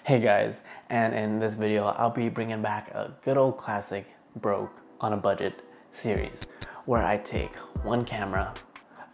Hey guys, and in this video I'll be bringing back a good old classic broke on a budget series where I take one camera,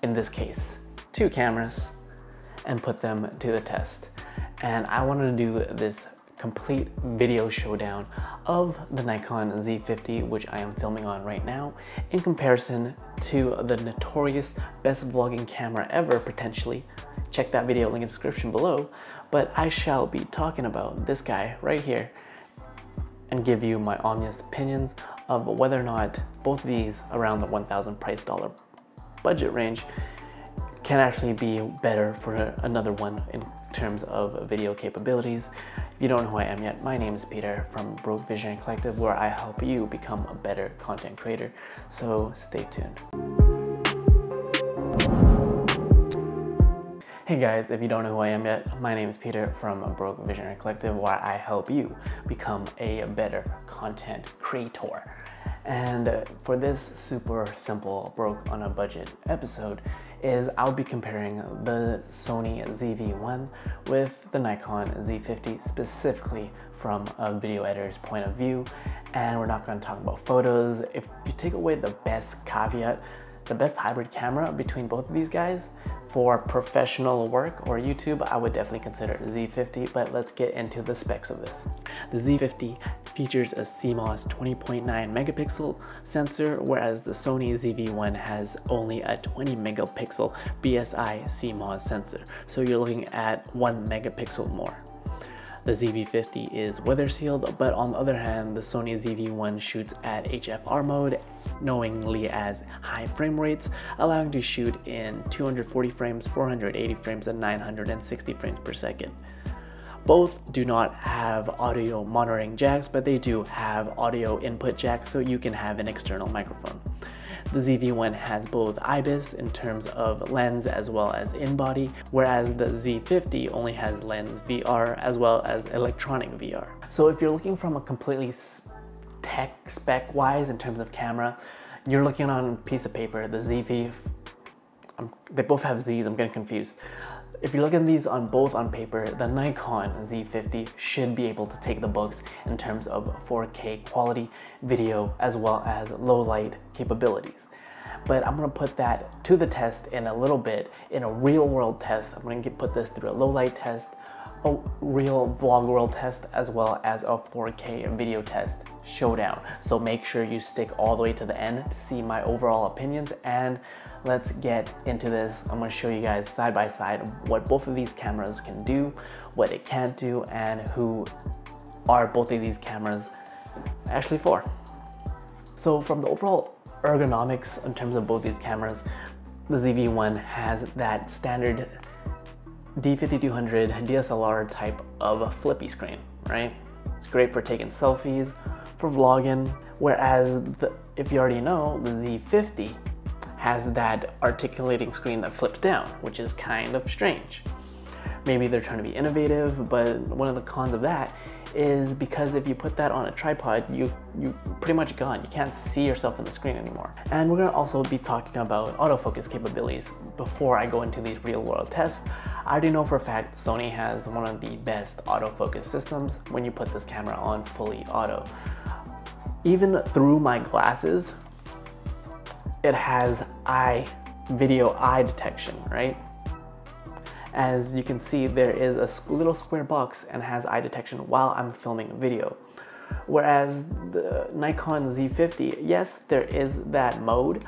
in this case 2 cameras, and put them to the test. And I wanted to do this complete video showdown of the Nikon Z50, which I am filming on right now, in comparison to the notorious best vlogging camera ever, potentially. Check that video link in the description below. But I shall be talking about this guy right here and give you my honest opinions of whether or not both of these around the $1,000 price dollar budget range can actually be better for another one in terms of video capabilities. If you don't know who I am yet, my name is Peter from Broke Visionary Collective, where I help you become a better content creator. So stay tuned. Hey guys, if you don't know who I am yet, my name is Peter from Broke Visionary Collective, where I help you become a better content creator. And for this super simple broke on a budget episode is I'll be comparing the Sony ZV-1 with the Nikon Z50, specifically from a video editor's point of view. And we're not going to talk about photos. If you take away the best caveat, the best hybrid camera between both of these guys, for professional work or YouTube, I would definitely consider Z50, but let's get into the specs of this. The Z50 features a CMOS 20.9 megapixel sensor, whereas the Sony ZV-1 has only a 20 megapixel BSI CMOS sensor. So you're looking at 1 megapixel more. The ZV-50 is weather sealed, but on the other hand, the Sony ZV-1 shoots at HFR mode, knowingly as high frame rates, allowing to shoot in 240 frames, 480 frames, and 960 frames per second. Both do not have audio monitoring jacks, but they do have audio input jacks, so you can have an external microphone. The ZV-1 has both IBIS in terms of lens as well as in-body, whereas the Z50 only has lens VR as well as electronic VR. So if you're looking from a completely tech spec wise in terms of camera, you're looking on a piece of paper, the ZV, they both have Z's, I'm getting confused. If you look at these both on paper, the Nikon Z50 should be able to take the books in terms of 4K quality video as well as low light capabilities. But I'm going to put that to the test in a little bit in a real world test. I'm going to put this through a low light test, a real vlog world test, as well as a 4K video test showdown. So make sure you stick all the way to the end to see my overall opinions, and let's get into this. I'm going to show you guys side by side what both of these cameras can do, what it can't do, and who are both of these cameras actually for. So from the overall ergonomics in terms of both these cameras, the ZV-1 has that standard D5200 DSLR type of flippy screen, right? It's great for taking selfies, for vlogging, whereas if you already know, the Z50 has that articulating screen that flips down, which is kind of strange. Maybe they're trying to be innovative, but one of the cons of that is because if you put that on a tripod, you're pretty much gone. You can't see yourself in the screen anymore. And we're gonna also be talking about autofocus capabilities. Before I go into these real world tests, I already know for a fact Sony has one of the best autofocus systems when you put this camera on fully auto. Even through my glasses, it has video eye detection, right? As you can see, there is a little square box and has eye detection while I'm filming a video. Whereas the Nikon Z50, yes, there is that mode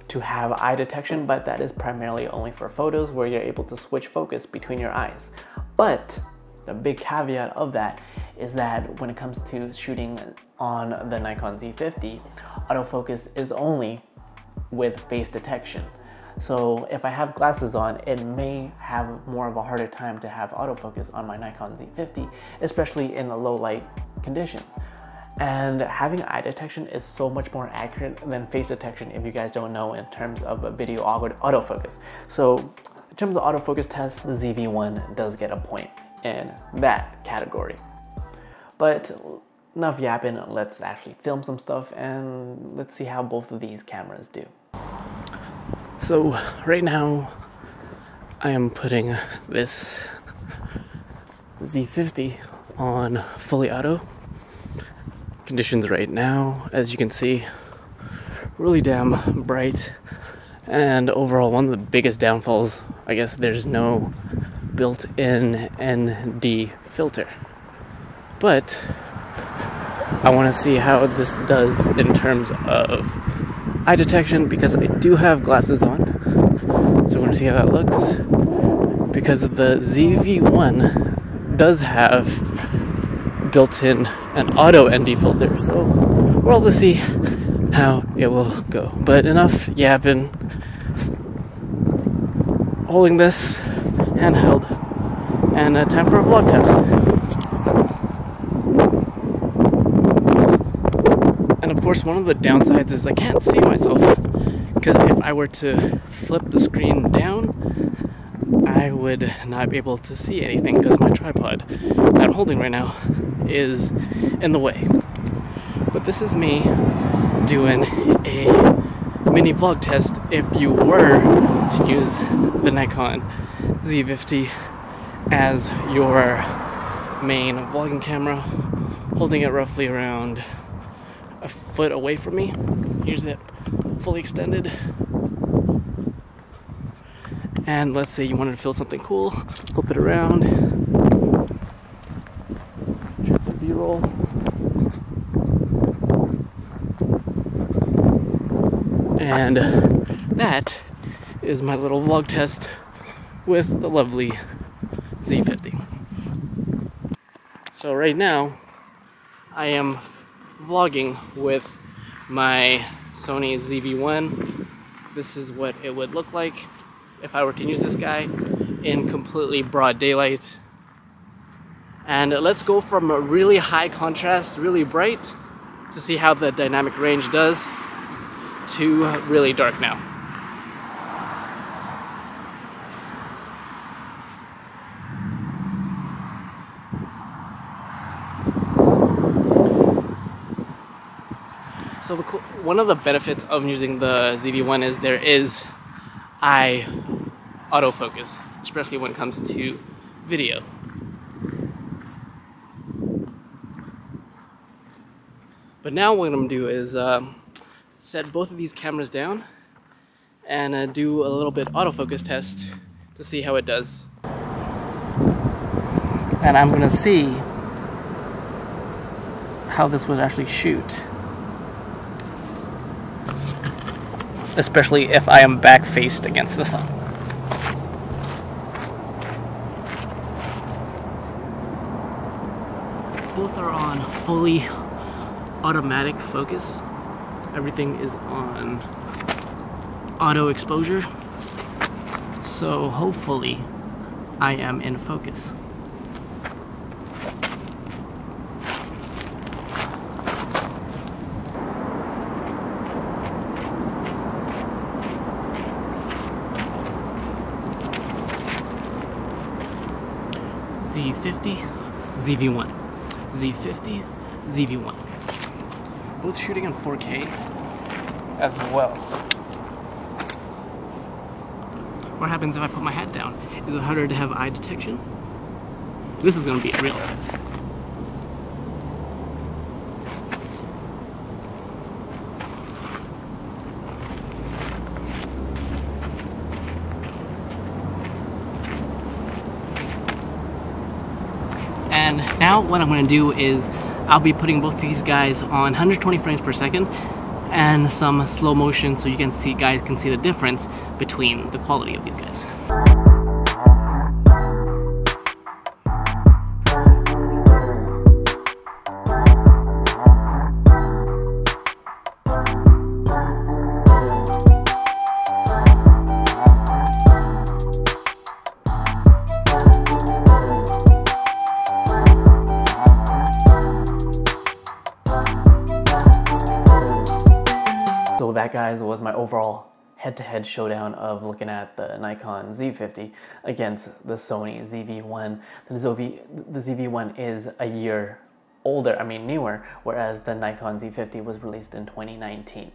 to have eye detection, but that is primarily only for photos where you're able to switch focus between your eyes. But the big caveat of that is that when it comes to shooting on the Nikon Z50, autofocus is only with face detection. So if I have glasses on, it may have more of a harder time to have autofocus on my Nikon Z50, especially in the low light conditions. And having eye detection is so much more accurate than face detection, if you guys don't know, in terms of a video autofocus. So in terms of autofocus tests, the ZV-1 does get a point in that category. But enough yapping, let's actually film some stuff and let's see how both of these cameras do. So right now I am putting this Z50 on fully auto. Conditions right now, as you can see, really damn bright. And overall, one of the biggest downfalls, I guess, there's no built-in ND filter. But I want to see how this does in terms of eye detection, because I do have glasses on. So I want to see how that looks. Because the ZV-1 does have built-in an auto ND filter, so we'll all see how it will go. But enough yapping. Holding this handheld, and time for a vlog test. And of course, one of the downsides is I can't see myself, because if I were to flip the screen down, I would not be able to see anything because my tripod that I'm holding right now is in the way. But this is me doing a mini vlog test if you were to use the Nikon Z50 as your main vlogging camera, holding it roughly around a foot away from me. Here's it fully extended. And let's say you wanted to film something cool, flip it around, shoot some B-roll. And that is my little vlog test with the lovely Z50. So right now, I am vlogging with my Sony ZV-1. This is what it would look like if I were to use this guy in completely broad daylight. And let's go from a really high contrast, really bright, to see how the dynamic range does, to really dark now. So one of the benefits of using the ZV-1 is there is eye autofocus, especially when it comes to video. But now what I'm going to do is set both of these cameras down and do a little bit autofocus test to see how it does. And I'm going to see how this would actually shoot, especially if I am back faced against the sun. Both are on fully automatic focus. Everything is on auto exposure. So hopefully I am in focus. Z50, ZV-1. Z50, ZV-1. Both shooting on 4K as well. What happens if I put my hat down? Is it harder to have eye detection? This is going to be a real test. And now what I'm going to do is I'll be putting both these guys on 120 frames per second and some slow motion so you can see, guys can see the difference between the quality of these guys. So that, guys, was my overall head-to-head showdown of looking at the Nikon Z50 against the Sony ZV-1. The ZV-1 is a year older, newer, whereas the Nikon Z50 was released in 2019.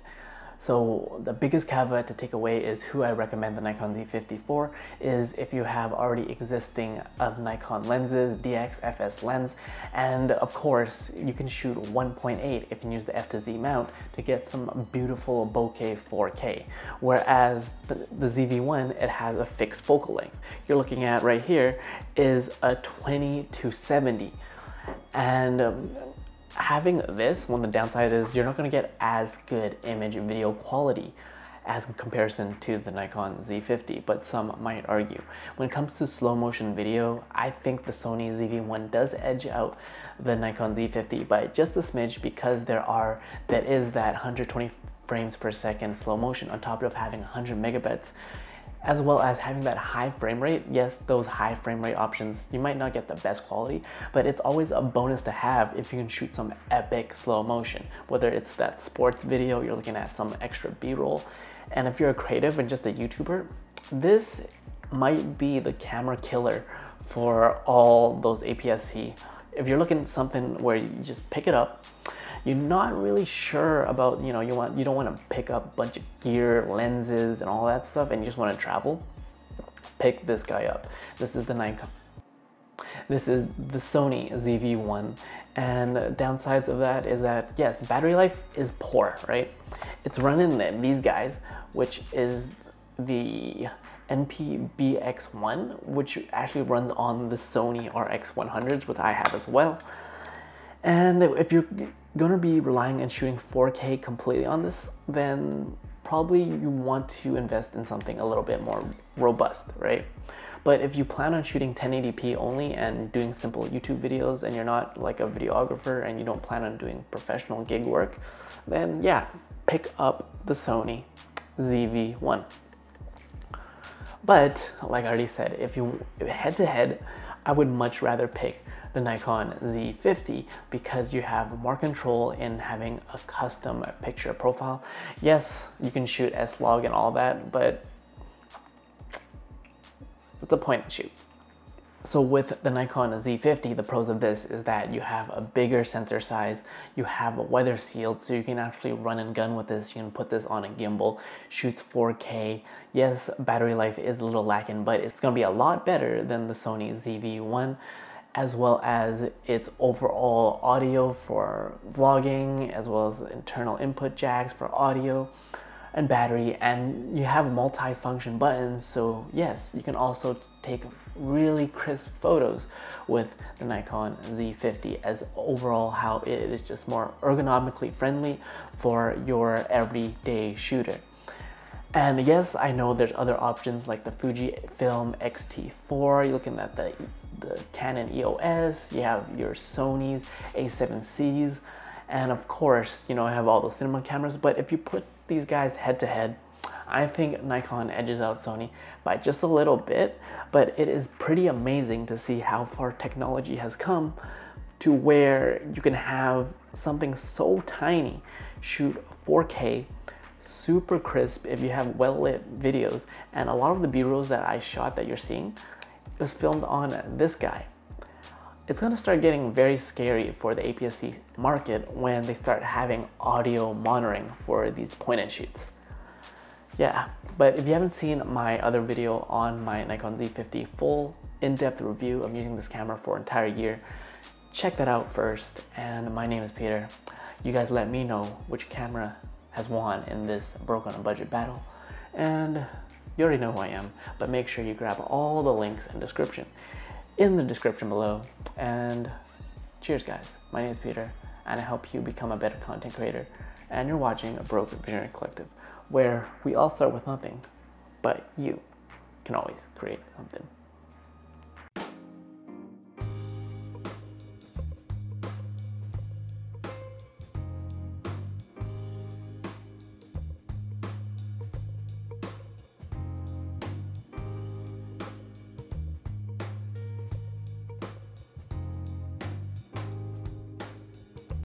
So the biggest caveat to take away is who I recommend the Nikon Z50 for is if you have already existing Nikon lenses, DX, FS lens, and of course you can shoot 1.8 if you use the F to Z mount to get some beautiful bokeh 4K. Whereas the ZV-1, it has a fixed focal length. You're looking at right here is a 20-70, and having this, one of the downsides is you're not going to get as good image and video quality as in comparison to the Nikon Z50, but some might argue. When it comes to slow motion video, I think the Sony ZV-1 does edge out the Nikon Z50 by just a smidge, because there is that 120 frames per second slow motion on top of having 100 megabits, as well as having that high frame rate. Yes, those high frame rate options, you might not get the best quality, but it's always a bonus to have if you can shoot some epic slow motion, whether it's that sports video, you're looking at some extra B-roll. And if you're a creative and just a YouTuber, this might be the camera killer for all those APS-C. If you're looking at something where you just pick it up, you're not really sure about, you don't want to pick up a bunch of gear, lenses, and all that stuff, and you just want to travel, pick this guy up. This is the Nikon. This is the Sony ZV-1, and the downsides of that is that, yes, battery life is poor, right? It's running these guys, which is the NP-BX1, which actually runs on the Sony RX100s, which I have as well. And if you're going to be relying on shooting 4K completely on this, then probably you want to invest in something a little bit more robust, right? But if you plan on shooting 1080p only and doing simple YouTube videos, and you're not like a videographer and you don't plan on doing professional gig work, then yeah, pick up the Sony ZV-1. But like I already said, if head to head, I would much rather pick the Nikon Z50 because you have more control in having a custom picture profile. Yes, you can shoot S-Log and all that, but what's the point of shoot? So with the Nikon Z50, the pros of this is that you have a bigger sensor size, you have a weather sealed, so you can actually run and gun with this. You can put this on a gimbal, shoots 4K. Yes, battery life is a little lacking, but it's gonna be a lot better than the Sony ZV-1, as well as its overall audio for vlogging, as well as internal input jacks for audio and battery, and you have multi-function buttons, so yes, you can also take really crisp photos with the Nikon Z50, as overall how it is just more ergonomically friendly for your everyday shooter. And yes, I know there's other options like the Fujifilm X-T4, you're looking at the Canon EOS, you have your Sony's A7Cs, and of course, I have all those cinema cameras. But if you put these guys head to head, I think Nikon edges out Sony by just a little bit, but it is pretty amazing to see how far technology has come to where you can have something so tiny shoot 4K, super crisp if you have well-lit videos. And a lot of the B-rolls that I shot that you're seeing was filmed on this guy. It's gonna start getting very scary for the APS-C market when they start having audio monitoring for these point-and shoots. Yeah, but if you haven't seen my other video on my Nikon Z50 full in-depth review of using this camera for an entire year, check that out first. And my name is Peter. You guys let me know which camera has won in this broke on a budget battle. And you already know who I am, but make sure you grab all the links in the description below. And cheers guys, my name is Peter, and I help you become a better content creator. And you're watching a Broke Visionary Collective, where we all start with nothing, but you can always create something.